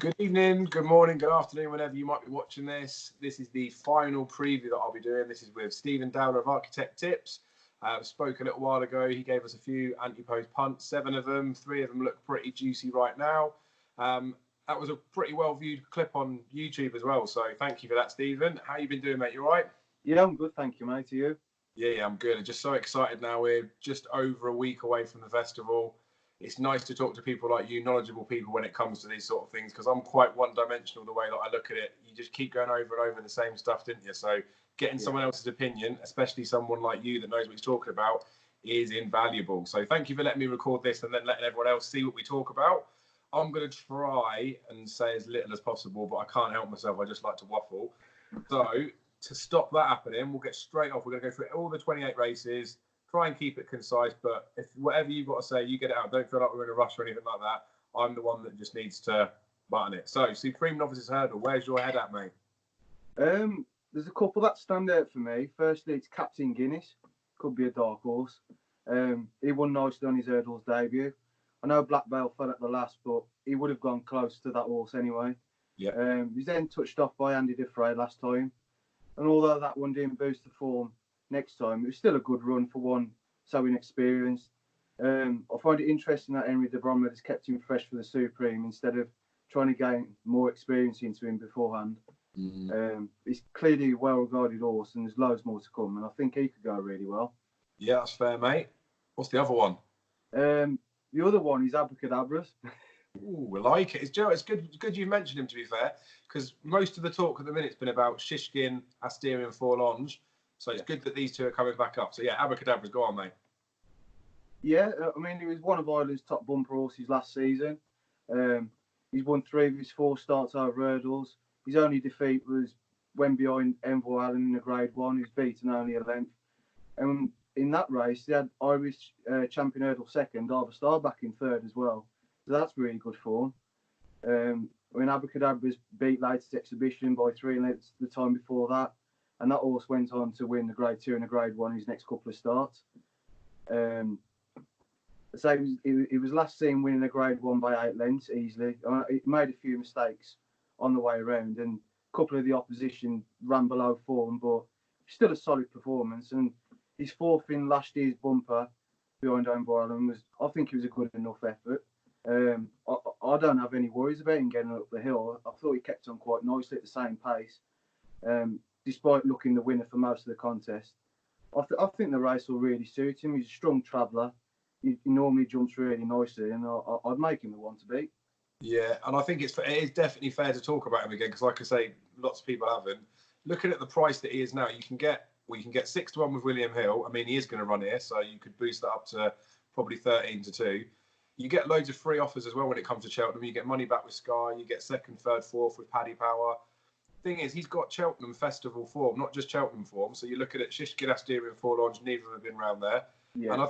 Good evening, good morning, good afternoon, whenever you might be watching this. This is the final preview that I'll be doing. This is with Steven Dowler of Architect Tips. Spoke a little while ago. He gave us a few anti-post punts, 7 of them. 3 of them look pretty juicy right now. That was a pretty well-viewed clip on YouTube as well. So thank you for that, Steven. How you been doing, mate? You all right? Yeah, I'm good, thank you, mate. Are you? Yeah, I'm good. I'm just so excited now. We're just over a week away from the festival. It's nice to talk to people like you, knowledgeable people when it comes to these sort of things, because I'm quite one-dimensional the way that I look at it. You just keep going over and over the same stuff, didn't you? So getting someone else's opinion, especially someone like you that knows what he's talking about, is invaluable. So thank you for letting me record this and then letting everyone else see what we talk about. I'm going to try and say as little as possible, but I can't help myself. I just like to waffle. So to stop that happening, we'll get straight off. We're going to go through all the 28 races. Try and keep it concise, but if whatever you've got to say, you get it out. Don't feel like we're in a rush or anything like that. I'm the one that just needs to button it. So, Supreme Novices Hurdle, where's your head at, mate? There's a couple that stand out for me. Firstly, it's Captain Guinness. Could be a dark horse. He won nicely on his hurdles debut. I know Black Belt fell at the last, but he would have gone close to that horse anyway. Yeah. He's then touched off by Andy Defray last time. And although that one didn't boost the form next time, it was still a good run for one so inexperienced. I find it interesting that Henry de Bromhead has kept him fresh for the Supreme instead of trying to gain more experience into him beforehand. He's clearly a well-regarded horse, and there's loads more to come, and I think he could go really well. Yeah, that's fair, mate. What's the other one? The other one is Abracadabras. Ooh, I like it. It's good you've mentioned him, to be fair, because most of the talk at the minute's been about Shishkin, Asterion, and Forlonge. So it's good that these two are coming back up. So yeah, Abracadabras, go on, mate. Yeah, I mean, he was one of Ireland's top bumper horses last season. He's won 3 of his 4 starts over hurdles. His only defeat was when behind Envoy Allen in a Grade 1. He was beaten only a length. And in that race, they had Irish champion hurdle second, Arthur Starbuck in third as well. So that's really good form. I mean, Abracadabras beat latest exhibition by 3 lengths the time before that. And that horse went on to win the Grade 2 and the Grade 1 in his next couple of starts. So he was last seen winning a Grade 1 by 8 lengths easily. He made a few mistakes on the way around, and a couple of the opposition ran below form, but still a solid performance. And his 4th in last year's bumper behind Envoy Allen I think it was a good enough effort. I don't have any worries about him getting up the hill. I thought he kept on quite nicely at the same pace. Despite looking the winner for most of the contest. I think the race will really suit him. He's a strong traveller. He normally jumps really nicely, and I'd make him the one to beat. Yeah, and I think it is definitely fair to talk about him again, because like I say, lots of people haven't. Looking at the price that he is now, you can get 6 to 1 with William Hill. I mean, he is going to run here, so you could boost that up to probably 13 to 2. You get loads of free offers as well when it comes to Cheltenham. You get money back with Sky. You get 2nd, 3rd, 4th with Paddy Power. Thing is, he's got Cheltenham Festival form, not just Cheltenham form. So you're looking at Shishkin, Asterion, and Forlonge. Neither of them have been round there. Yeah. And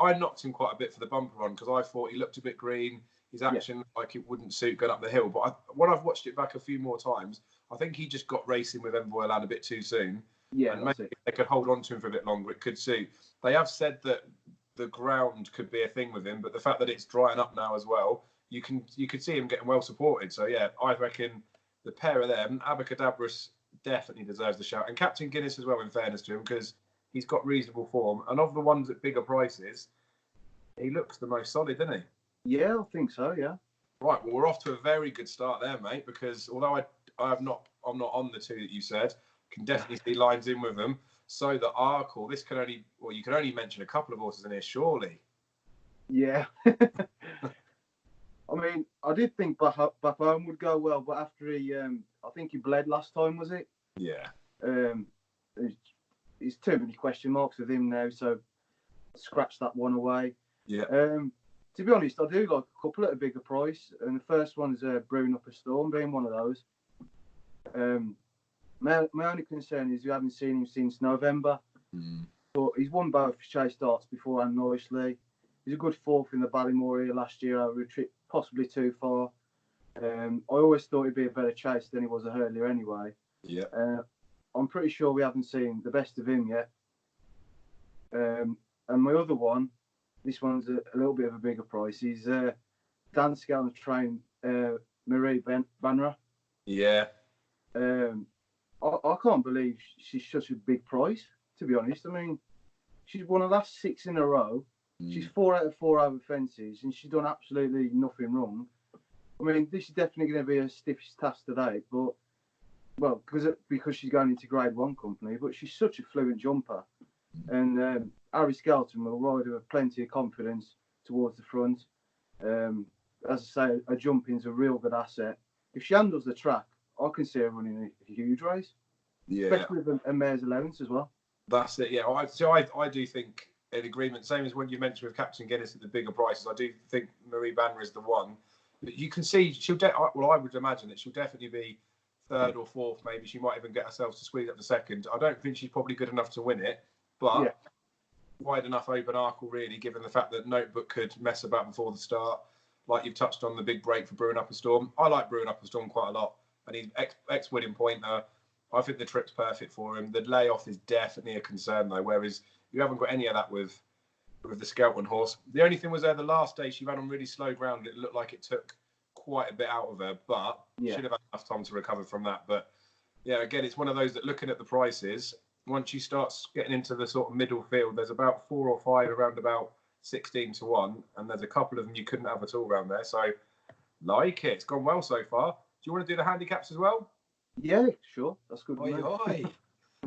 I knocked him quite a bit for the bumper run because I thought he looked a bit green. His action looked like it wouldn't suit going up the hill. But when I've watched it back a few more times, I think he just got racing with Envoy Land a bit too soon. Yeah, and maybe if they could hold on to him for a bit longer, it could suit. They have said that the ground could be a thing with him, but the fact that it's drying up now as well, you could see him getting well supported. So yeah, I reckon the pair of them, Abracadabras definitely deserves the shout. And Captain Guinness as well, in fairness to him, because he's got reasonable form. And of the ones at bigger prices, he looks the most solid, doesn't he? Yeah, I think so, yeah. Right, well, we're off to a very good start there, mate, because although I'm not on the 2 that you said, can definitely see lines in with them. So the Arkle, you can only mention a couple of horses in here, surely. Yeah. I mean, I did think Bafone would go well, but after I think he bled last time, was it? Yeah. There's too many question marks with him now, so scratch that one away. Yeah. To be honest, I do like a couple at a bigger price, and the first one is Brewing Up a Storm, being one of those. My only concern is we haven't seen him since November, but he's won both chase starts before and nicely. He's a good 4th in the Ballymore here last year over a trip possibly too far. I always thought he'd be a better chase than he was a hurdler anyway. Yeah. I'm pretty sure we haven't seen the best of him yet. And my other one, this one's a little bit of a bigger price. He's Dan Scale Train Marie Banra. Yeah. I can't believe she's such a big prize, to be honest. I mean, she's won the last 6 in a row. She's 4 out of 4 over fences, and she's done absolutely nothing wrong. I mean, this is definitely going to be her stiffest task today, but because she's going into Grade 1 company, but she's such a fluent jumper. And Harry Skelton will ride her with plenty of confidence towards the front. As I say, her jumping's a real good asset. If she handles the track, I can see her running a huge race. Yeah. Especially with a mare's allowance as well. That's it, yeah. I do think in agreement, same as when you mentioned with Captain Guinness at the bigger prices, I do think Marie Banner is the one. But you can see I would imagine that she'll definitely be third or fourth. Maybe she might even get herself to squeeze up the second. I don't think she's probably good enough to win it, but wide enough open arc really, given the fact that Notebook could mess about before the start. Like you've touched on, the big break for Brewing Up a Storm. I like Brewing Up a Storm quite a lot, and he's ex-winning pointer. I think the trip's perfect for him. The layoff is definitely a concern though, whereas you haven't got any of that with the Skelton horse. The only thing was there the last day she ran on really slow ground. It looked like it took quite a bit out of her, but should have had enough time to recover from that. But yeah, again, it's one of those that looking at the prices, once you start getting into the sort of middle field, there's about 4 or 5 around about 16 to 1, and there's a couple of them you couldn't have at all around there. So like it. It's gone well so far. Do you want to do the handicaps as well? Yeah, sure. That's good.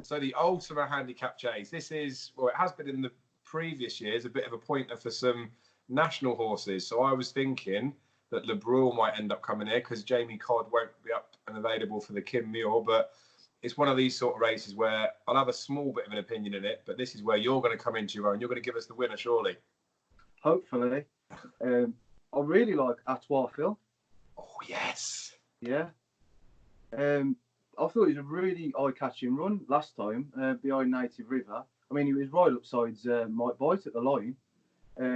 So the Ultima Handicap Chase. This is, well, it has been in the previous years, a bit of a pointer for some national horses. So I was thinking that Le Brule might end up coming here because Jamie Codd won't be up and available for the Kim Muir. But it's one of these sort of races where I'll have a small bit of an opinion in it. But this is where you're going to come into your own. You're going to give us the winner, surely. Hopefully. I really like Atois Phil. Oh, yes. Yeah. I thought it was a really eye-catching run last time behind Native River. I mean, he was right upsides Mike Boyd at the line.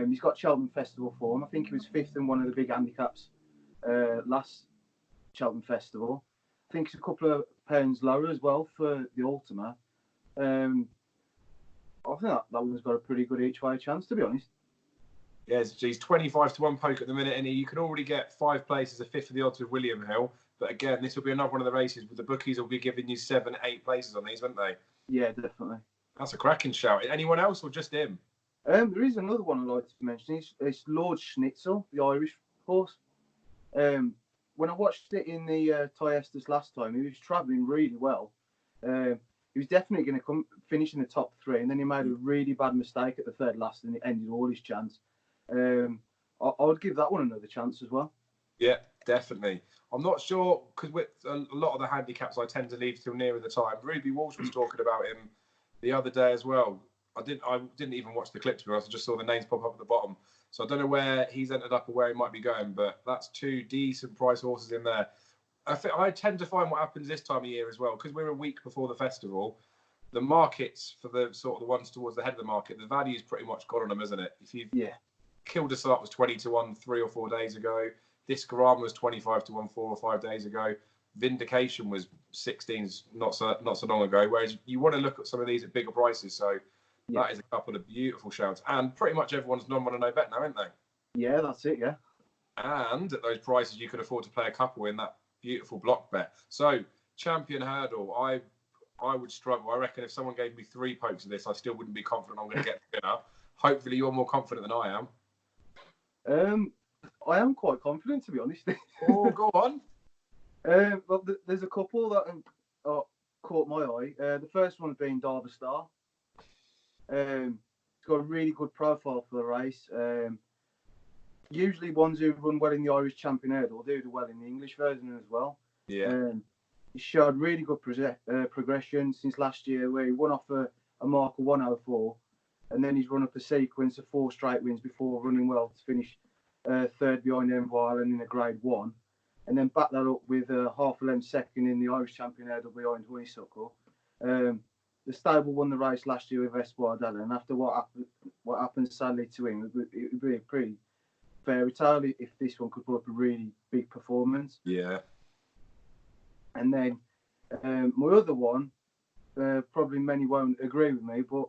He's got Cheltenham Festival form. I think he was 5th in one of the big handicaps last Cheltenham Festival. I think he's a couple of pounds lower as well for the Ultima. I think that one's got a pretty good each-way chance, to be honest. Yeah, he's 25 to 1 poke at the minute, and you can already get 5 places, a fifth of the odds with William Hill. But again, this will be another one of the races where the bookies will be giving you 7, 8 places on these, won't they? Yeah, definitely. That's a cracking shout. Anyone else or just him? There is another one I'd like to mention. It's Lord Schnitzel, the Irish horse. When I watched it in the Tiestas last time, he was travelling really well. He was definitely going to finish in the top 3, and then he made a really bad mistake at the third last, and it ended all his chance. I would give that one another chance as well. Yeah, definitely. I'm not sure, because with a lot of the handicaps I tend to leave till nearer the time. Ruby Walsh was talking about him the other day as well. I didn't even watch the clip, to be honest. I just saw the names pop up at the bottom. So I don't know where he's ended up or where he might be going, but that's 2 decent price horses in there. I tend to find what happens this time of year as well, because we're a week before the festival. The markets for the sort of the ones towards the head of the market, the value is pretty much gone on them, isn't it? If you Kildesart was 20 to 1 3 or 4 days ago. Discarama was 25 to 1 4 or 5 days ago. Vindication was 16 not so long ago. Whereas you want to look at some of these at bigger prices. So that is a couple of beautiful shouts. And pretty much everyone's non-want-to-know bet now, aren't they? Yeah, that's it, yeah. And at those prices, you could afford to play a couple in that beautiful block bet. So, Champion Hurdle, I would struggle. I reckon if someone gave me 3 pokes of this, I still wouldn't be confident I'm going to get the winner. Hopefully, you're more confident than I am. I am quite confident, to be honest. Oh, go on. Well, there's a couple that caught my eye. The first one being Darver Star. It's got a really good profile for the race. Usually ones who run well in the Irish Champion Hurdle do well in the English version as well. Yeah. He showed really good progression since last year, where he won off a mark of 104, and then he's run up a sequence of 4 straight wins before running well to finish third behind Envile and in a Grade 1, and then back that up with half a length second in the Irish Champion Hurdle behind Honeysuckle. The stable won the race last year with Espoir Della, and after what happened sadly to him, it would be a pretty fairy tale if this one could put up a really big performance. Yeah. And then my other one, probably many won't agree with me, but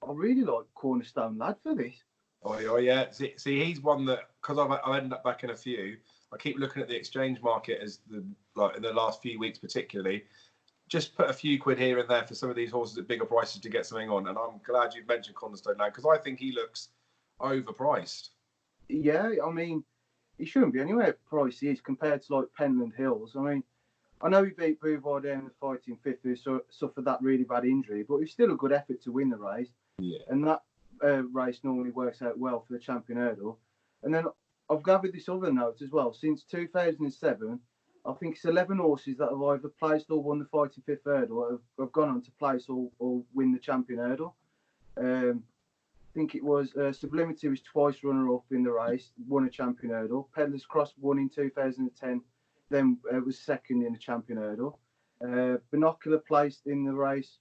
I really like Cornerstone Lad for this. Oh yeah. See, he's one that, because I've ended up backing a few. I keep looking at the exchange market as in the last few weeks particularly. Just put a few quid here and there for some of these horses at bigger prices to get something on. And I'm glad you've mentioned Cornerstone Lad because I think he looks overpriced. Yeah, I mean, he shouldn't be anywhere pricey is compared to like Penland Hills. I mean, I know he beat Bouvard in the fighting fifth, who suffered that really bad injury, but it's still a good effort to win the race. Yeah. And that race normally works out well for the Champion Hurdle. And then I've gathered this other note as well. Since 2007, I think it's 11 horses that have either placed or won the fighting fifth hurdle have gone on to place or win the Champion Hurdle. I think it was Sublimity was twice runner-up in the race, won a Champion Hurdle. Peddler's Cross won in 2010, then was second in the Champion Hurdle. Binocular placed in the race,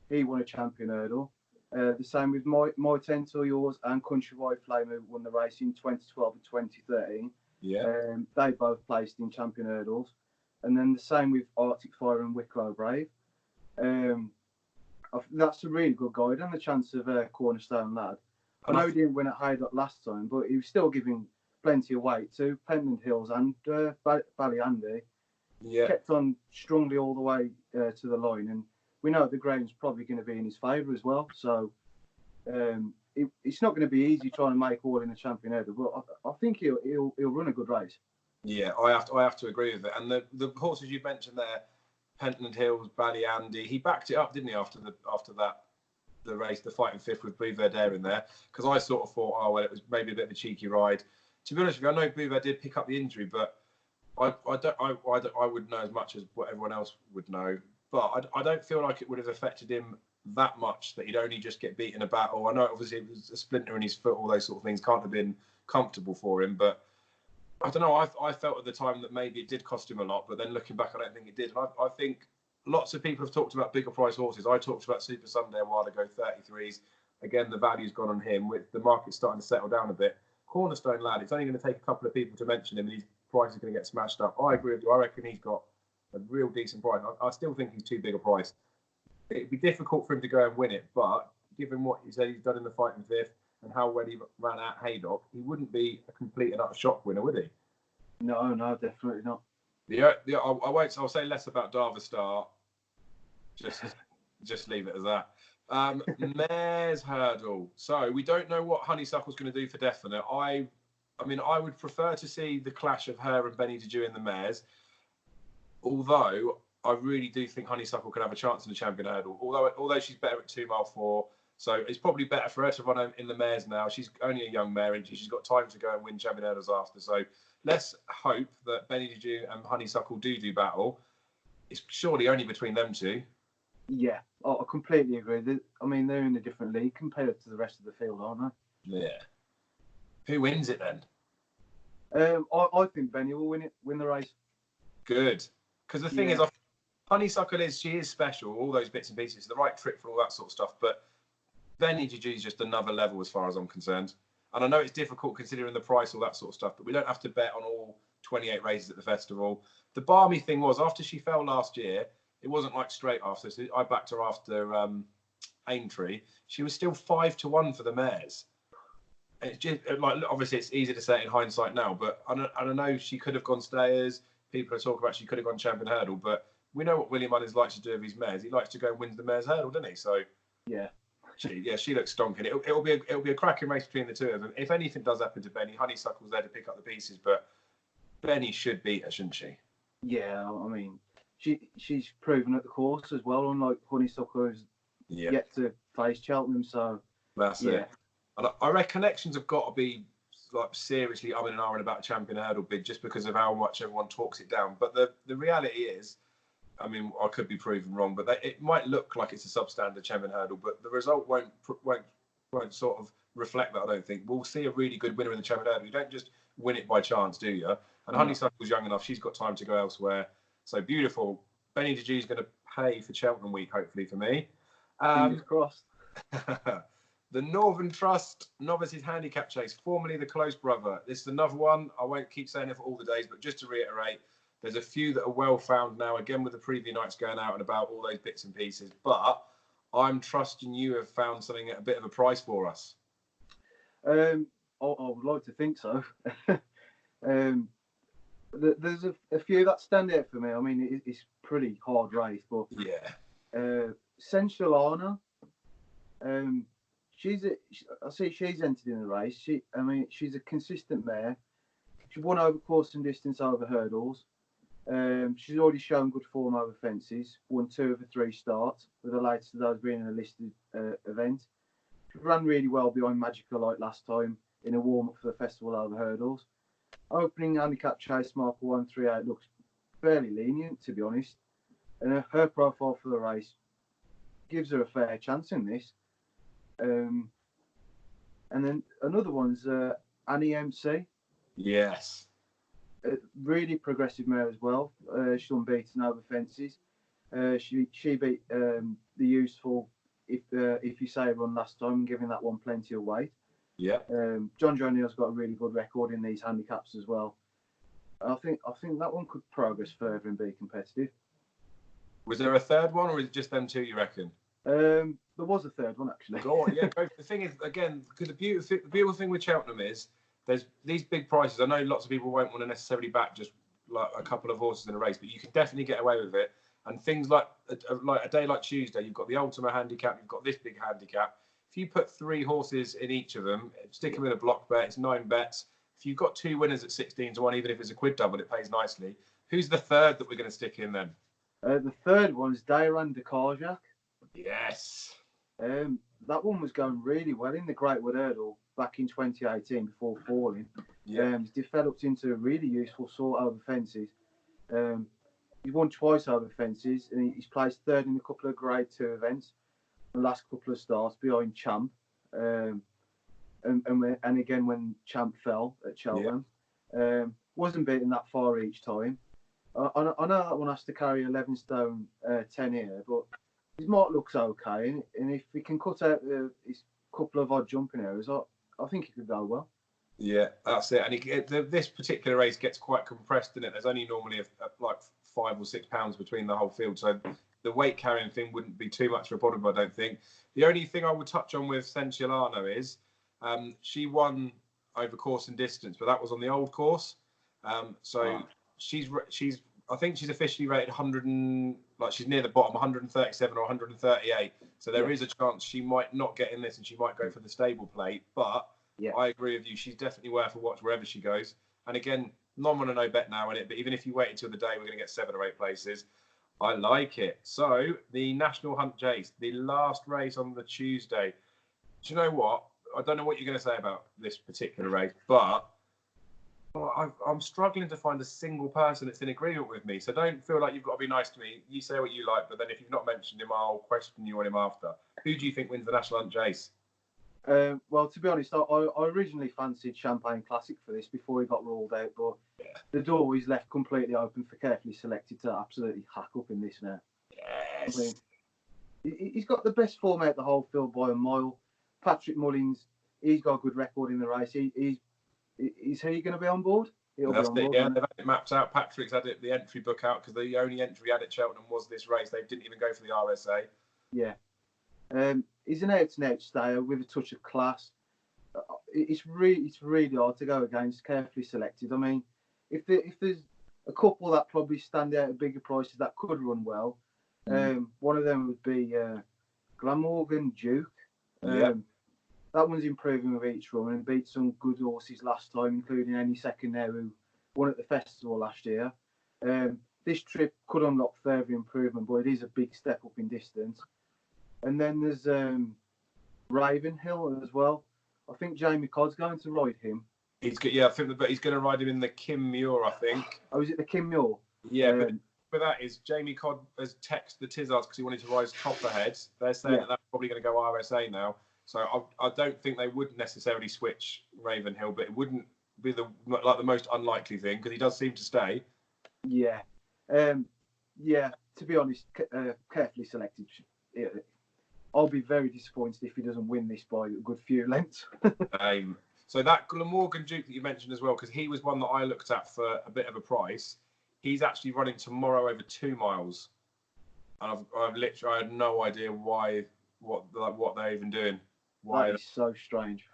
he won a Champion Hurdle. The same with My 10 Till Yours and Countrywide Flame, who won the race in 2012 and 2013. Yeah. They both placed in Champion Hurdles. And then the same with Arctic Fire and Wicklow Brave. That's a really good guide and the chance of Cornerstone Lad. I know he didn't win at Haydock last time, but he was still giving plenty of weight to Penland Hills and Ballyandy. Yeah. Kept on strongly all the way to the line, and we know the ground's probably going to be in his favour as well. So it's not going to be easy trying to make all in the Champion Hurdle, but I think he'll run a good race. Yeah, I have to agree with it. And the horses you mentioned there, Pentland Hills, Ballyandy, he backed it up, didn't he? After the race, the fighting fifth with Bouvard in there, because I sort of thought, oh well, it was maybe a bit of a cheeky ride. To be honest with you, I know Bouvard did pick up the injury, but I wouldn't know as much as what everyone else would know. But I don't feel like it would have affected him that much that he'd only just get beaten a battle. I know obviously it was a splinter in his foot, all those sort of things can't have been comfortable for him, but I don't know. I felt at the time that maybe it did cost him a lot, but then looking back, I don't think it did. I think lots of people have talked about bigger price horses. I talked about Super Sunday a while ago, 33s. Again, the value's gone on him. With the market starting to settle down a bit. Cornerstone Lad, it's only going to take a couple of people to mention him, and his price is going to get smashed up. I agree with you. I reckon he's got a real decent price. I still think he's too big a price. It'd be difficult for him to go and win it, but given what he said he's done in the fighting fifth and how well he ran at Haydock, he wouldn't be a complete and utter shock winner, would he? No, definitely not. Yeah, I won't. I'll say less about Darva Star. Just leave it as that. Mares Hurdle. So we don't know what Honeysuckle's going to do for definite. I mean, I would prefer to see the clash of her and Benny Deju in the mares. Although I really do think Honeysuckle could have a chance in the Champion Hurdle. Although she's better at 2 mile 4, so it's probably better for her to run in the mares now. She's only a young mare, and she's got time to go and win Champion Hurdles after. So let's hope that Benny Deju and Honeysuckle do battle. It's surely only between them two. Yeah, I completely agree. I mean, they're in a different league compared to the rest of the field, aren't they? Yeah. Who wins it then? I think Benny will win the race. Good. Because the thing is, Honeysuckle she is special, all those bits and pieces, the right trick for all that sort of stuff. But Benny Deju is just another level as far as I'm concerned. And I know it's difficult considering the price, all that sort of stuff, but we don't have to bet on all 28 races at the festival. The balmy thing was, after she fell last year, it wasn't like straight after. So I backed her after Aintree. She was still 5-1 for the mares. And it's just like, obviously it's easy to say it in hindsight now, but I don't know, she could have gone Stayers. People are talking about she could have gone Champion Hurdle, but we know what William Mullins likes to do with his mares. He likes to go and win the mares hurdle, doesn't he? So yeah, she looks stonking. It'll be a cracking race between the two of them. If anything does happen to Benny, Honeysuckle's there to pick up the pieces, but Benny should beat her, shouldn't she? Yeah, I mean, she's proven at the course as well, unlike Honeysuckle who's yet to face Cheltenham. So that's it. And I reckon connections have got to be like seriously umming and ahhing about a Champion Hurdle bid just because of how much everyone talks it down. But the reality is, I mean, I could be proven wrong, but it might look like it's a substandard Champion Hurdle, but the result won't sort of reflect that. I don't think we'll see a really good winner in the Champion Hurdle. You don't just win it by chance, do you? And Honeysuckle's young enough; she's got time to go elsewhere. So beautiful. Benny Deju's going to pay for Cheltenham week, hopefully for me. Fingers crossed. The Northern Trust Novices Handicap Chase, formerly the Close Brother. This is another one. I won't keep saying it for all the days, but just to reiterate, there's a few that are well found now, again with the preview nights going out and about all those bits and pieces. But I'm trusting you have found something at a bit of a price for us. I would like to think so. There's a few that stand out for me. I mean, it's pretty hard race, but Yeah. Sensualana, I see she's entered in the race. She's a consistent mare. She won over course and distance over hurdles. She's already shown good form over fences. Won 2 of the 3 starts, with the latest of those being in a listed event. She ran really well behind Magical Light last time in a warm up for the festival over hurdles. Opening handicap chase marker 138 looks fairly lenient, to be honest, and her profile for the race gives her a fair chance in this. And then another one's Annie MC. Yes. A really progressive mare as well. She's unbeaten over fences. She beat the Useful if you say run last time, giving that one plenty of weight. Yeah. John Joe Neal's got a really good record in these handicaps as well. I think that one could progress further and be competitive. Was there a third one, or is it just them 2? You reckon? There was a third one actually. Go on, yeah. The thing is, again, because the beautiful thing with Cheltenham is there's these big prices. I know lots of people won't want to necessarily back just like a couple of horses in a race, but you can definitely get away with it. And things like a day like Tuesday, you've got the Ultima handicap, you've got this big handicap. If you put 3 horses in each of them, stick them in a block bet, it's 9 bets. If you've got 2 winners at 16 to 1, even if it's a quid double, it pays nicely. Who's the third that we're going to stick in then? The third one's Dairan de Carjac. Yes. That one was going really well in the Great Wood Hurdle back in 2018 before falling. Yeah. He's developed into a really useful sort over fences. He's won twice over fences, and he's placed 3rd in a couple of Grade 2 events. The last couple of starts behind Champ, and again when Champ fell at Cheltenham, wasn't beaten that far each time. I know that one has to carry 11 stone 10 here, but his mark looks okay, and if he can cut out his couple of odd jumping errors, I think he could go well. Yeah, that's it. And this particular race gets quite compressed in it. There's only normally like 5 or 6 pounds between the whole field, so the weight carrying thing wouldn't be too much of a problem, I don't think. The only thing I would touch on with Sensualano is she won over course and distance, but that was on the old course. She's I think she's officially rated 100 and she's near the bottom, 137 or 138. So there is a chance she might not get in this and she might go for the stable plate. But I agree with you, she's definitely worth a watch wherever she goes. And again, non-run no bet now in it, but even if you wait until the day, we're going to get 7 or 8 places. I like it. So the National Hunt Chase, the last race on the Tuesday. Do you know what? I don't know what you're going to say about this particular race, but I'm struggling to find a single person that's in agreement with me. So don't feel like you've got to be nice to me. You say what you like, but then if you've not mentioned him, I'll question you on him after. Who do you think wins the National Hunt Chase? Well, to be honest, I originally fancied Champagne Classic for this before he got ruled out, but the door is left completely open for Carefully Selected to absolutely hack up in this now. Yes. I mean, he's got the best form out the whole field by a mile. Patrick Mullins, he's got a good record in the race. Is he going to be on board? He'll That's be on board. Yeah, they've had it mapped out. Patrick's had the entry book out because the only entry he had at Cheltenham was this race. They didn't even go for the RSA. Yeah. He's an out-and-out stayer with a touch of class. It's really hard to go against Carefully Selected. I mean, if there's a couple that probably stand out at bigger prices that could run well, one of them would be Glamorgan Duke. That one's improving with each run and beat some good horses last time, including Any Second there who won at the festival last year. This trip could unlock further improvement, but it is a big step up in distance. And then there's Ravenhill as well. I think Jamie Codd's going to ride him. I think he's going to ride him in the Kim Muir, I think. Oh, is it the Kim Muir? Yeah, but that is Jamie Codd has texted the Tizzards because he wanted to rise top ahead. They're saying that that's probably going to go RSA now. So I don't think they would necessarily switch Ravenhill, but it wouldn't be the most unlikely thing because he does seem to stay. Yeah. To be honest, Carefully Selected. I'll be very disappointed if he doesn't win this by a good few lengths. So that Glamorgan Duke that you mentioned as well, because he was one that I looked at for a bit of a price. He's actually running tomorrow over 2 miles, and I've literally I had no idea what they're even doing. Why? That is so strange.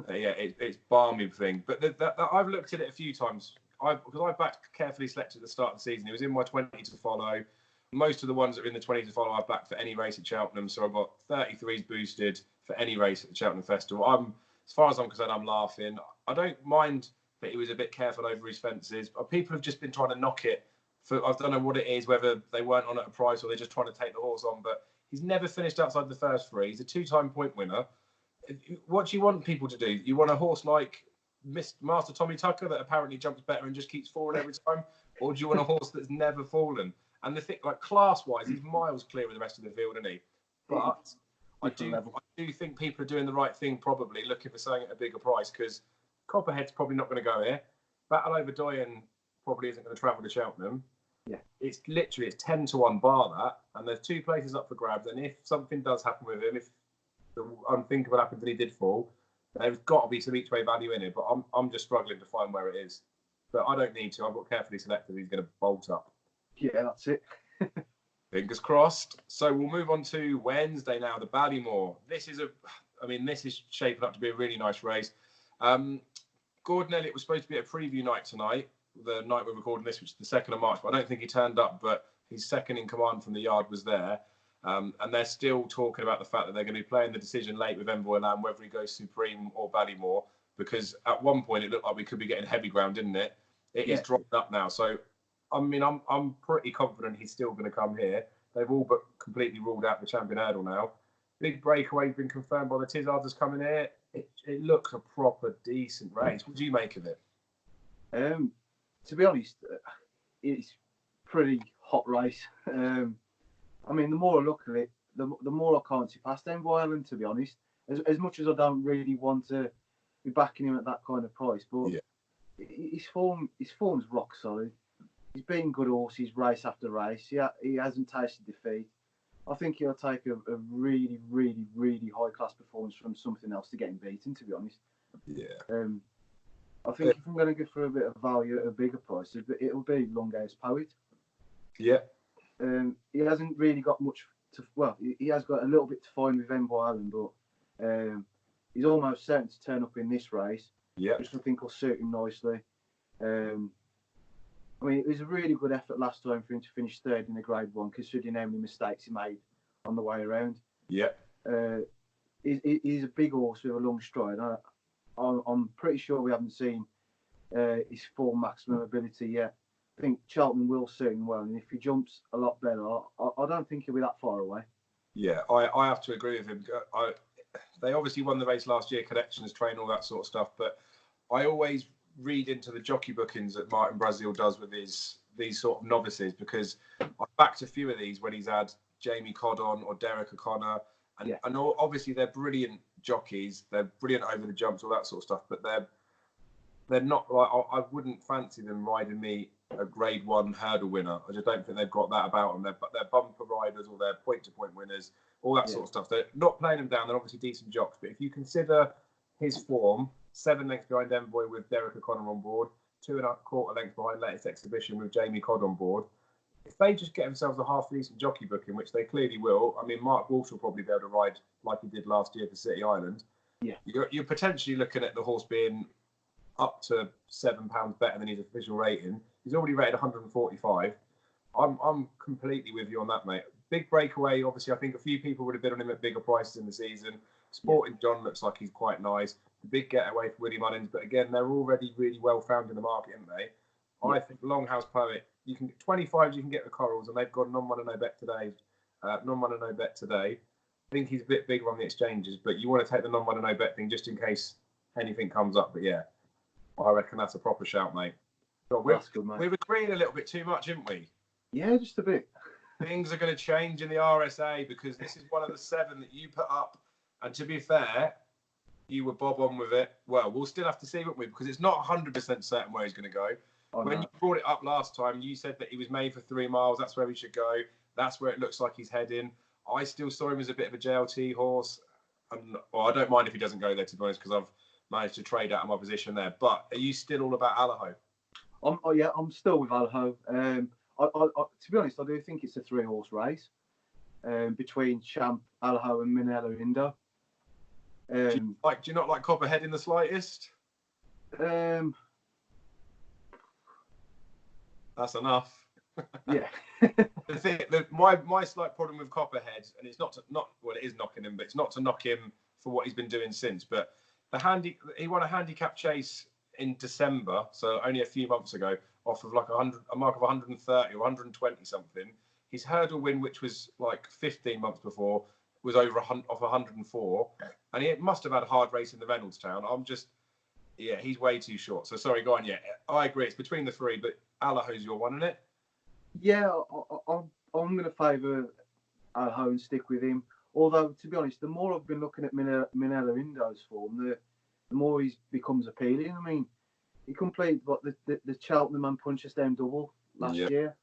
It's balmy thing, but I've looked at it a few times, because I backed Carefully Selected at the start of the season. He was in my 20 to follow. Most of the ones that are in the 20 to follow, I've backed for any race at Cheltenham. So I've got 33s boosted for any race at the Cheltenham Festival. As far as I'm concerned, I'm laughing. I don't mind that he was a bit careful over his fences. People have just been trying to knock it. I don't know what it is, whether they weren't on at a price or they're just trying to take the horse on. But he's never finished outside the first three. He's a 2-time point winner. What do you want people to do? You want a horse like Master Tommy Tucker that apparently jumps better and just keeps falling every time? Or do you want a horse that's never fallen? And the thing, like class-wise, he's miles clear of the rest of the field, isn't he? But I do think people are doing the right thing, probably looking for something at a bigger price, because Copperhead's probably not going to go here. Battle Over Doyen probably isn't going to travel to Cheltenham. Yeah, it's 10 to 1 bar that, and there's 2 places up for grabs. And if something does happen with him, if the unthinkable happens and he did fall, there's got to be some each way value in it. But I'm just struggling to find where it is. But I don't need to. I've got Carefully Selected. He's going to bolt up. Yeah, that's it. Fingers crossed. So we'll move on to Wednesday now, the Ballymore. This is shaping up to be a really nice race. Gordon Elliott was supposed to be at a preview night tonight, the night we're recording this, which is the 2nd of March, but I don't think he turned up, but his second in command from the yard was there. And they're still talking about the fact that they're going to be playing the decision late with Envoy Lamb, whether he goes Supreme or Ballymore, because at one point it looked like we could be getting heavy ground, didn't it? It is dropped up now. So, I mean, I'm pretty confident he's still going to come here. They've all but completely ruled out the Champion Hurdle now. Big Breakaway been confirmed by the Tizzards coming here. It looks a proper decent race. What do you make of it? To be honest, it's pretty hot race. I mean, the more I look at it, the more I can't see past Envoy Island, to be honest. As much as I don't really want to be backing him at that kind of price, but his form's rock solid. He's been good horses race after race. He hasn't tasted defeat. I think he'll take a really, really, really high class performance from something else to get him beaten, to be honest. Yeah. I think if I'm going to go for a bit of value at a bigger price, it'll be Longhouse Poet. Yeah. He hasn't really got much to. Well, he has got a little bit to find with Envoy Island, but he's almost certain to turn up in this race. Yeah. Which I think will suit him nicely. I mean, it was a really good effort last time for him to finish 3rd in the Grade 1, considering how many mistakes he made on the way around. Yeah. He's a big horse with a long stride. I'm pretty sure we haven't seen his full maximum ability yet. I think Cheltenham will suit him well, and if he jumps a lot better, I don't think he'll be that far away. Yeah, I have to agree with him. They obviously won the race last year, connections, train, all that sort of stuff, but I always read into the jockey bookings that Martin Brazil does with these sort of novices, because I've backed a few of these when he's had Jamie Coddon or Derek O'Connor, and obviously they're brilliant jockeys, they're brilliant over the jumps, all that sort of stuff, but they're not like, I wouldn't fancy them riding me a Grade 1 hurdle winner. I just don't think they've got that about them. They're bumper riders or they're point-to-point winners, all that sort of stuff. They're not playing them down. They're obviously decent jocks, but if you consider his form, 7 lengths behind Envoy with Derek O'Connor on board, 2.25 lengths behind Latest Exhibition with Jamie Codd on board. If they just get themselves a half-decent jockey booking, which they clearly will, I mean, Mark Walsh will probably be able to ride like he did last year for City Island. Yeah, you're potentially looking at the horse being up to £7 better than his official rating. He's already rated 145. I'm completely with you on that, mate. Big Breakaway, obviously, I think a few people would have bid on him at bigger prices in the season. Sporting John looks like he's quite nice. The Big Getaway for Willie Mullins, but again, they're already really well found in the market, aren't they? I think Longhouse Poet, you can get 25s, you can get the Corals, and they've got non-run and no bet today. Non-run and no bet today. I think he's a bit bigger on the exchanges, but you want to take the non-run and no bet thing just in case anything comes up. But yeah, I reckon that's a proper shout, mate. That's good, mate. We've agreed a little bit too much, haven't we? Yeah, just a bit. Things are going to change in the RSA because this is one of the 7 that you put up. And to be fair, you were bob on with it. Well, we'll still have to see, won't we? Because it's not 100% certain where he's going to go. When you brought it up last time, you said that he was made for 3 miles. That's where he should go. That's where it looks like he's heading. I still saw him as a bit of a JLT horse. I don't mind if he doesn't go there, to be honest, because I've managed to trade out of my position there. But are you still all about Allaho? I'm still with Allaho. To be honest, I do think it's a 3-horse race between Champ, Allaho, and Minella Indo. Do you not like Copperhead in the slightest? That's enough. Yeah. The thing, my slight problem with Copperhead, and it's not well, it is knocking him, but it's not to knock him for what he's been doing since. But he won a handicap chase in December, so only a few months ago, off of like a mark of 130 or 120 something. His hurdle win, which was like 15 months before, was off 104, and he must have had a hard race in the Reynoldstown. He's way too short. So sorry, go on. Yeah, I agree. It's between the three, but Allaho's your one, isn't it? Yeah, I'm going to favour Alho and stick with him. Although, to be honest, the more I've been looking at Minella Indo's form, the more he becomes appealing. I mean, he completed the Cheltenham and Punchestown double last year.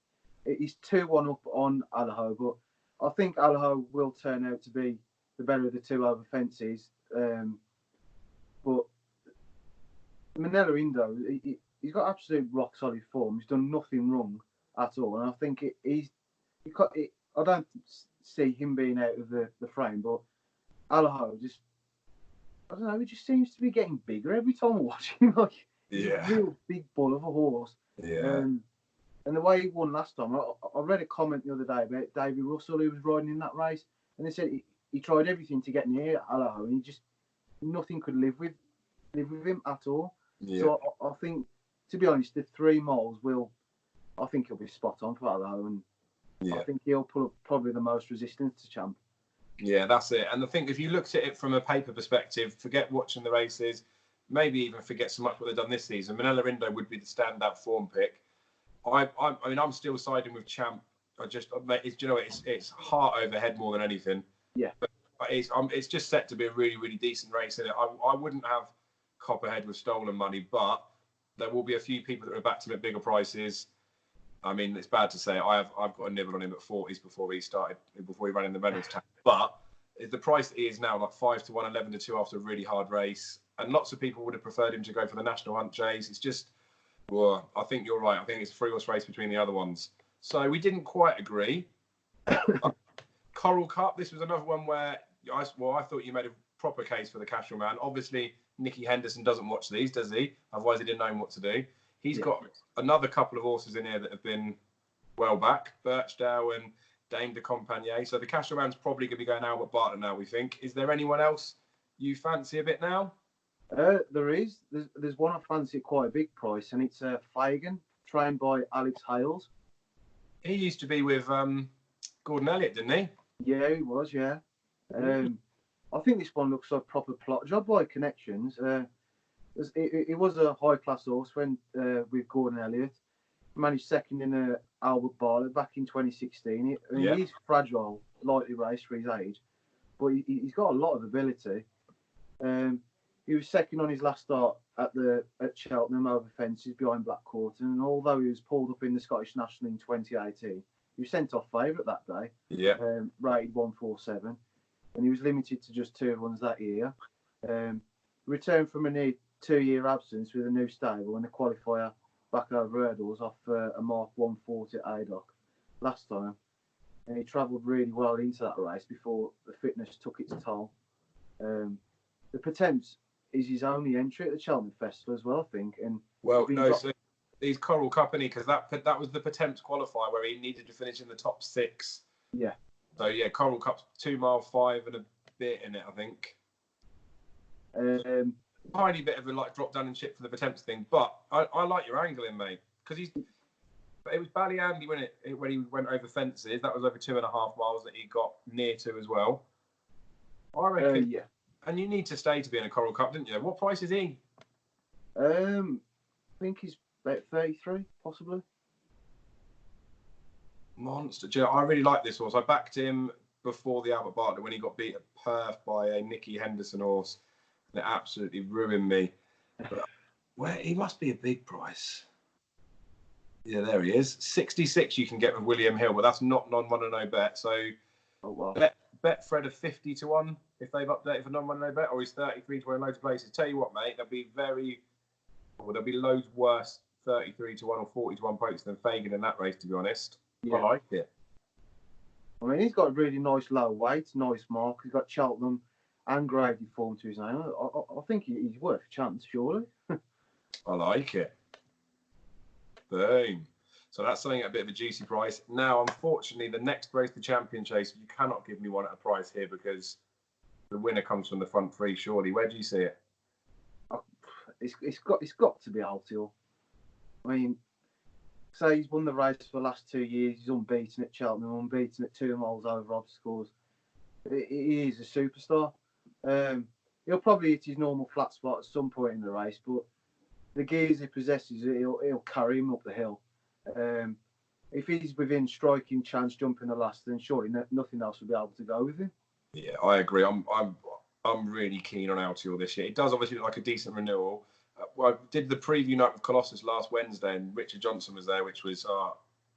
He's 2-1 up on Allaho, but I think Allaho will turn out to be the better of the two over fences. But Minella Indo, he's got absolute rock solid form. He's done nothing wrong at all, and I think I don't see him being out of the frame, but Allaho just, I don't know, he just seems to be getting bigger every time I watch him. Like, he's a real big bull of a horse. Yeah. And the way he won last time, I read a comment the other day about Davy Russell, who was riding in that race, and they said he tried everything to get near Allaho, and nothing could live with him at all. Yeah. So I think, to be honest, the 3 miles I think he'll be spot on for Allaho, and I think he'll pull up probably the most resistance to Champ. Yeah, that's it. And I think if you looked at it from a paper perspective, forget watching the races, maybe even forget so much what they've done this season, Minella Indo would be the standout form pick. I mean, I'm still siding with Champ. It's heart over head more than anything. Yeah. But it's just set to be a really, really decent race in it. I wouldn't have Copperhead with stolen money, but there will be a few people that are backed him at bigger prices. I mean, it's bad to say I've got a nibble on him at 40s before he ran in the Reynoldstown. But the price that he is now, like 5 to 1, 11 to 2 after a really hard race, and lots of people would have preferred him to go for the National Hunt chase. It's just, well, I think you're right. I think it's a 3-horse race between the other ones. So we didn't quite agree. Coral Cup, this was another one where I thought you made a proper case for the Casual Man. Obviously, Nicky Henderson doesn't watch these, does he? Otherwise, he didn't know what to do. He's got another couple of horses in here that have been well back, Birchdale and Dame de Compagnie. So the Casual Man's probably going to be going Albert Bartlett now, we think. Is there anyone else you fancy a bit now? There is. There's one I fancy at quite a big price, and it's Fagan, trained by Alex Hales. He used to be with Gordon Elliott, didn't he? Yeah, he was, yeah. I think this one looks like a proper plot job by Connections. It was a high-class horse when with Gordon Elliott. Managed second in Albert Bartlett back in 2016. He's fragile, lightly raced for his age, but he's got a lot of ability. He was second on his last start at Cheltenham over fences behind Black Quarter, and although he was pulled up in the Scottish National in 2018, he was sent off favourite that day. Yeah. Rated 147, and he was limited to just 2 runs that year. Returned from a near 2-year absence with a new stable and a qualifier back over hurdles off a mark 140 at Addock last time, and he travelled really well into that race before the fitness took its toll. The Potemps is his only entry at the Cheltenham Festival as well, I think. And so he's Coral Cup, because that was the Potemps qualifier where he needed to finish in the top 6. Yeah. So yeah, Coral Cup's 2 mile 5 and a bit in it, I think. Tiny bit of a drop down and shit for the Potemps thing, but I like your angling, mate, because it was Ballyandy when he went over fences. That was over 2.5 miles that he got near to as well. I reckon. Yeah. And you need to stay to be in a Coral Cup, didn't you? What price is he? I think he's about 33, possibly. Monster. Do you know, I really like this horse. I backed him before the Albert Bartlett when he got beat at Perth by a Nicky Henderson horse. And it absolutely ruined me. But he must be a big price. Yeah, there he is. 66 you can get with William Hill, but that's not non-run and no bet. So bet Fred a 50 to 1 if they've updated for non-run and no bet, or he's 33 to 1 in loads of places. Tell you what, mate, there'll be loads worse 33 to 1 or 40 to 1 quotes than Fagan in that race, to be honest. Yeah. I like it. I mean, he's got a really nice low weight, nice mark. He's got Cheltenham and Grady form to his name. I think he's worth a chance, surely. I like it. Boom. So that's something at a bit of a juicy price. Now, unfortunately, the next race, the Champion Chase, you cannot give me one at a price here because the winner comes from the front three, surely. Where do you see it? It's got to be Altior. I mean, say he's won the race for the last 2 years. He's unbeaten at Cheltenham, unbeaten at 2 miles over obstacles. He is a superstar. He'll probably hit his normal flat spot at some point in the race, but the gears he possesses, he'll carry him up the hill. If he's within striking chance jumping the last, then surely nothing else will be able to go with him. Yeah, I agree. I'm really keen on Altior this year. It does obviously look like a decent renewal. Well, I did the preview night with Colossus last Wednesday, and Richard Johnson was there, which was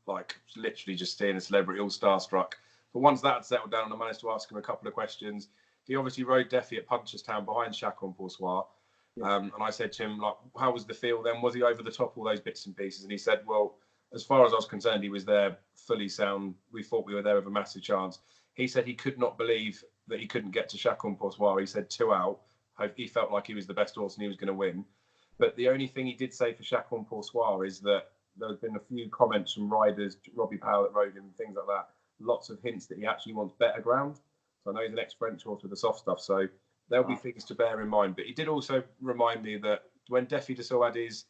like literally just seeing a celebrity all starstruck. But once that had settled down, I managed to ask him a couple of questions. He obviously rode Deffy at Punchestown behind Chacon Poursoir. And I said to him, like, how was the feel then? Was he over the top, all those bits and pieces? And he said, well, as far as I was concerned, he was there fully sound. We thought we were there with a massive chance. He said he could not believe that he couldn't get to Chacon Poursoir. He said 2 out. He felt like he was the best horse and he was going to win. But the only thing he did say for Chacon Poursoir is that there have been a few comments from riders, Robbie Powell that rode him, things like that. Lots of hints that he actually wants better ground. So I know he's an ex-French horse with the soft stuff. So there'll be things to bear in mind. But he did also remind me that when Deffy de Sceaux had his,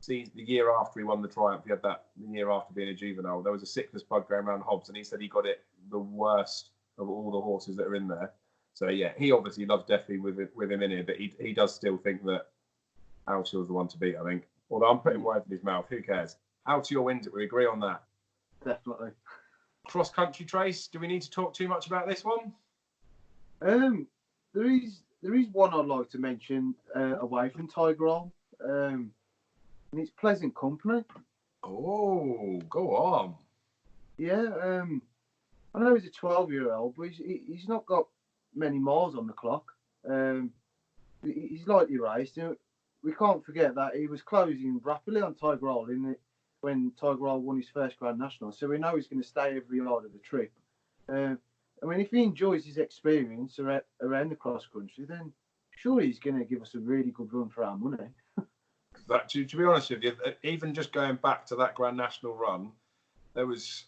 the year after he won the Triumph, he had that the year after being a juvenile, there was a sickness bug going around Hobbs, and he said he got it the worst of all the horses that are in there. So yeah, he obviously loves Deffy with him in here, but he does still think that Altior's the one to beat, I think. Although I'm putting words in his mouth, who cares? Altior wins it, we agree on that. Definitely. Cross-country trace, do we need to talk too much about this one? There is one I'd like to mention away from Tiger Roll, and it's Pleasant Company. Oh, go on. Yeah, I know he's a 12-year-old, but he's not got many miles on the clock. He's lightly raced. We can't forget that he was closing rapidly on Tiger Roll when Tiger Roll won his first Grand National, so we know he's going to stay every yard of the trip. I mean, if he enjoys his experience around the cross country, then surely he's going to give us a really good run for our money. To be honest with you, even just going back to that Grand National run, there was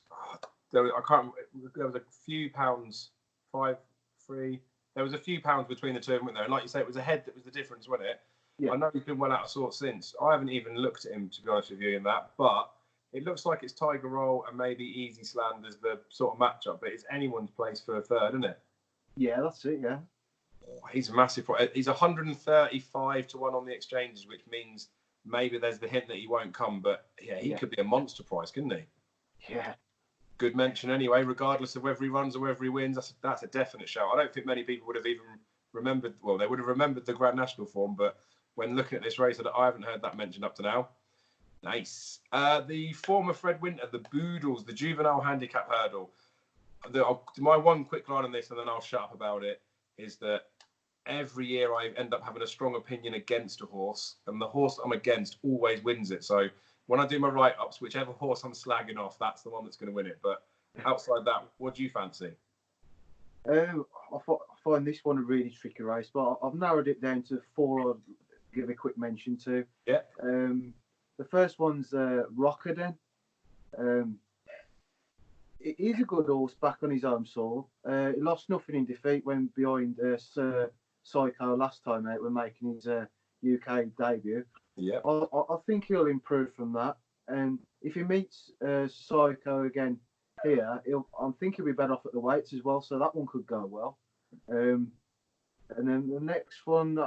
a few pounds, 5, 3. There was a few pounds between the two of them, weren't there? And like you say, it was a head that was the difference, wasn't it? Yeah. I know he's been well out of sorts since. I haven't even looked at him, to be honest with you, in that. But it looks like it's Tiger Roll and maybe Easy Sland as the sort of matchup. But it's anyone's place for a third, isn't it? Yeah, that's it, yeah. Oh, he's a massive. He's 135 to 1 on the exchanges, which means maybe there's the hint that he won't come. But yeah, he could be a monster price, couldn't he? Yeah. Good mention anyway, regardless of whether he runs or whether he wins. That's a definite shout. I don't think many people would have even remembered. Well, they would have remembered the Grand National form, but when looking at this race, I haven't heard that mentioned up to now. Nice. The former Fred Winter, the Boodles, the juvenile handicap hurdle. My one quick line on this, and then I'll shut up about it, is that every year I end up having a strong opinion against a horse, and the horse I'm against always wins it. So when I do my write-ups, whichever horse I'm slagging off, that's the one that's going to win it. But outside that, what do you fancy? I find this one a really tricky race, but I've narrowed it down to 4 I'd give a quick mention to. Yeah. The first one's Rockerden. He's a good horse back on his home soil. He lost nothing in defeat when behind Sir Psycho last time out when making his UK debut. Yeah. I think he'll improve from that. And if he meets Psycho again here, I think he'll be better off at the weights as well. So that one could go well. And then the next one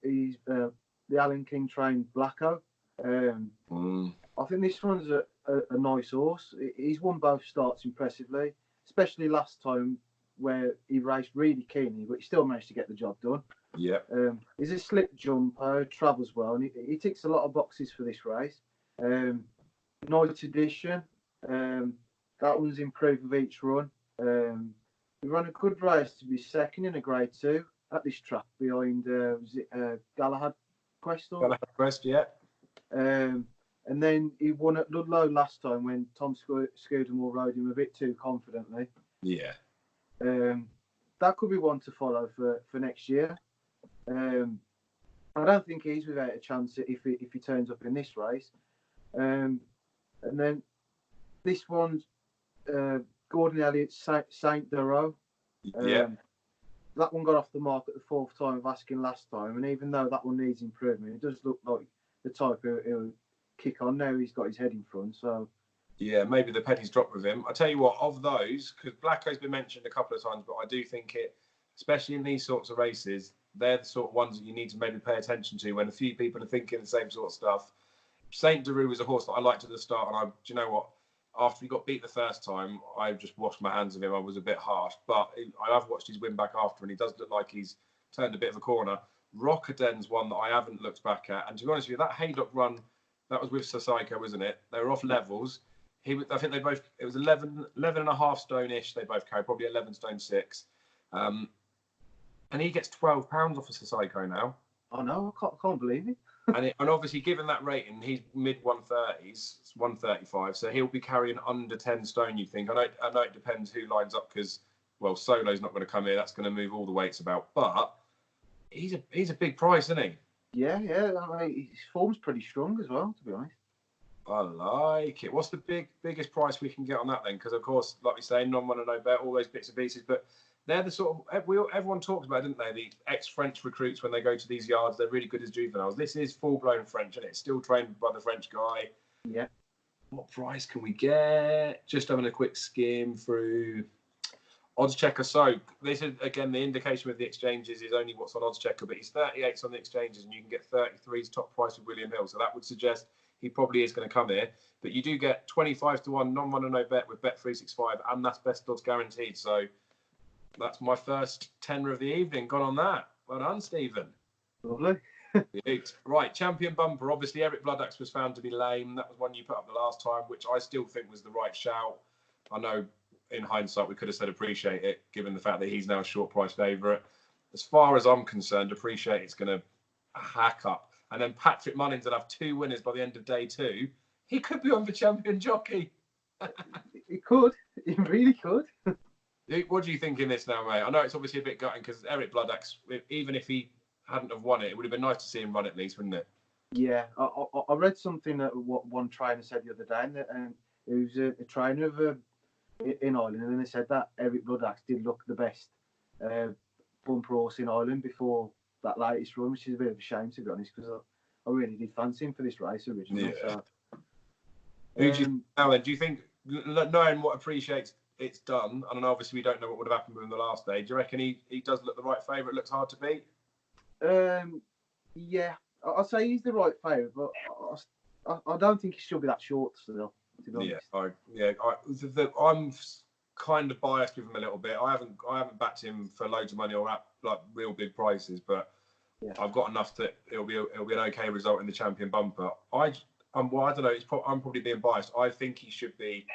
is the Alan King trained Blacko. I think this one's a nice horse. He's won both starts impressively, especially last time where he raced really keenly, but he still managed to get the job done. Yeah. He's a slick jumper, travels well, and he ticks a lot of boxes for this race. Night Edition, that one's improved with each run. He ran a good race to be second in a Grade 2 at this track behind Galahad Quest. Galahad Quest, yeah. And then he won at Ludlow last time when Tom Scudamore rode him a bit too confidently. Yeah. That could be one to follow for next year. I don't think he's without a chance if he turns up in this race. And then This one's Gordon Elliott, Saint Duro. Yeah. That one got off the mark at the 4th time of asking last time, and even though that one needs improvement, it does look like the type who'll kick on now. He's got his head in front, so. Yeah, maybe the penny's dropped with him. I tell you what, of those, because Blacko's been mentioned a couple of times, but I do think it, especially in these sorts of races, they're the sort of ones that you need to maybe pay attention to when a few people are thinking the same sort of stuff. Saint Duro was a horse that I liked at the start, and do you know what? After he got beat the first time, I just washed my hands of him. I was a bit harsh, but I have watched his win back after, and he does look like he's turned a bit of a corner. Rockaden's one that I haven't looked back at, and to be honest with you, that Haydock run, that was with Sasaiko, wasn't it? They were off levels. I think it was 11 and a half stone-ish they both carried, probably 11 stone 6. And he gets £12 off of Sasaiko now. I know, I can't believe it. and obviously, given that rating, he's mid 130s, it's 135, so he'll be carrying under 10 stone, you think. I know it depends who lines up because, well, Solo's not going to come here. That's going to move all the weights about. But he's a big price, isn't he? Yeah. I mean, his form's pretty strong as well, to be honest. I like it. What's the biggest price we can get on that then? Because, of course, like we say, non-one and no bet, all those bits and pieces. But they're the sort of, everyone talks about, didn't they? The ex-French recruits, when they go to these yards, they're really good as juveniles. This is full-blown French, and it's still trained by the French guy. Yeah. What price can we get? Just having a quick skim through Odds Checker. So this is, again, the indication with the exchanges is only what's on Odds Checker, but he's 38s on the exchanges, and you can get 33s top price with William Hill. So that would suggest he probably is going to come here. But you do get 25 to 1 non-one and no bet with Bet365, and that's best odds guaranteed. So that's my first tenner of the evening. Gone on that. Well done, Stephen. Lovely. Right, champion bumper. Obviously, Eric Bloodaxe was found to be lame. That was one you put up the last time, which I still think was the right shout. I know in hindsight we could have said appreciate it, given the fact that he's now a short price favourite. As far as I'm concerned, appreciate it's going to hack up. And then Patrick Mullins will have 2 winners by the end of day 2. He could be on the champion jockey. He could. He really could. What do you think in this now, mate? I know it's obviously a bit gutting because Eric Bloodaxe, even if he hadn't have won it, it would have been nice to see him run at least, wouldn't it? Yeah, I read something that what one trainer said the other day, and it was a trainer of in Ireland, and they said that Eric Bloodaxe did look the best bumper horse in Ireland before that latest run, which is a bit of a shame, to be honest, because I really did fancy him for this race originally. Yeah. So, Who do you now then? Do you think, knowing what appreciates it's done, and obviously we don't know what would have happened with him the last day, do you reckon he does look the right favourite? Looks hard to beat. Yeah, I'd say he's the right favourite, but I don't think he should be that short still. To be honest. I'm kind of biased with him a little bit. I haven't backed him for loads of money or at like real big prices, but yeah, I've got enough that it'll be an okay result in the champion bumper. I don't know. I'm probably being biased. I think he should be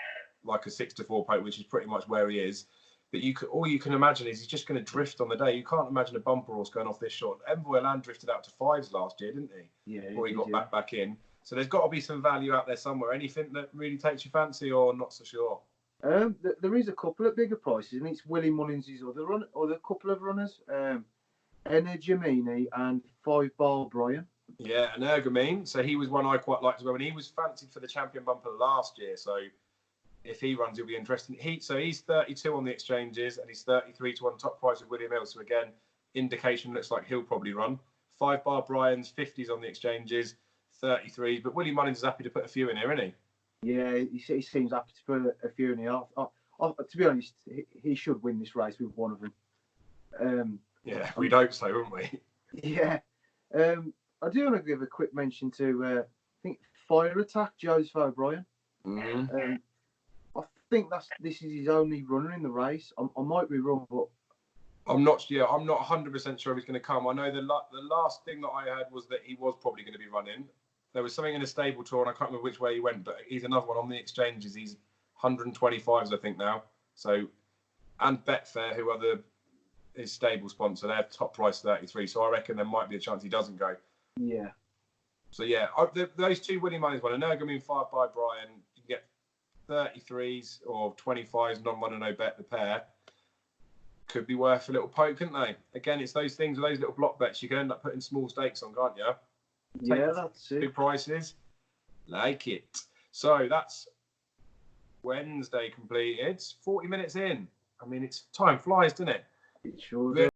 like a 6 to 4 poke, which is pretty much where he is. But all you can imagine is he's just going to drift on the day. You can't imagine a bumper horse going off this short. Envoy Land drifted out to 5s last year, didn't he? Yeah. Before he got back in. So there's got to be some value out there somewhere. Anything that really takes your fancy, or not so sure? There is a couple of bigger prices, and it's Willie Mullins' other couple of runners, Energemini and 5 Bar Brian. Yeah, and Ergamine. So he was one I quite liked as well, and he was fancied for the champion bumper last year. So if he runs, he'll be interesting. So he's 32 on the exchanges, and he's 33 to 1 top price with William Hill. So again, indication looks like he'll probably run. 5 Bar Brian's 50s on the exchanges, 33. But Willie Mullins is happy to put a few in here, isn't he? Yeah, he seems happy to put a few in here. To be honest, he should win this race with one of them. Yeah, we'd hope so, wouldn't we? Yeah. I do want to give a quick mention to, I think, Fire Attack, Joseph O'Brien. Mm-hmm. I think this is his only runner in the race. I might be wrong, but I'm not 100% sure if he's going to come. I know the last thing that I heard was that he was probably going to be running. There was something in a stable tour, and I can't remember which way he went, but he's another one on the exchanges. He's 125s, I think, now. So, and Betfair, who are his stable sponsor, they're top price 33. So I reckon there might be a chance he doesn't go. Yeah. So yeah, those two Willie Mullins one, and Ergamine 5 by Brian, you can get 33s or 25s, non-one and no bet the pair. Could be worth a little poke, couldn't they? Again, it's those things, those little block bets you can end up putting small stakes on, can't you? Yeah, that's it. Big prices, like it. So that's Wednesday completed. 40 minutes in. I mean, time flies, doesn't it? It sure does.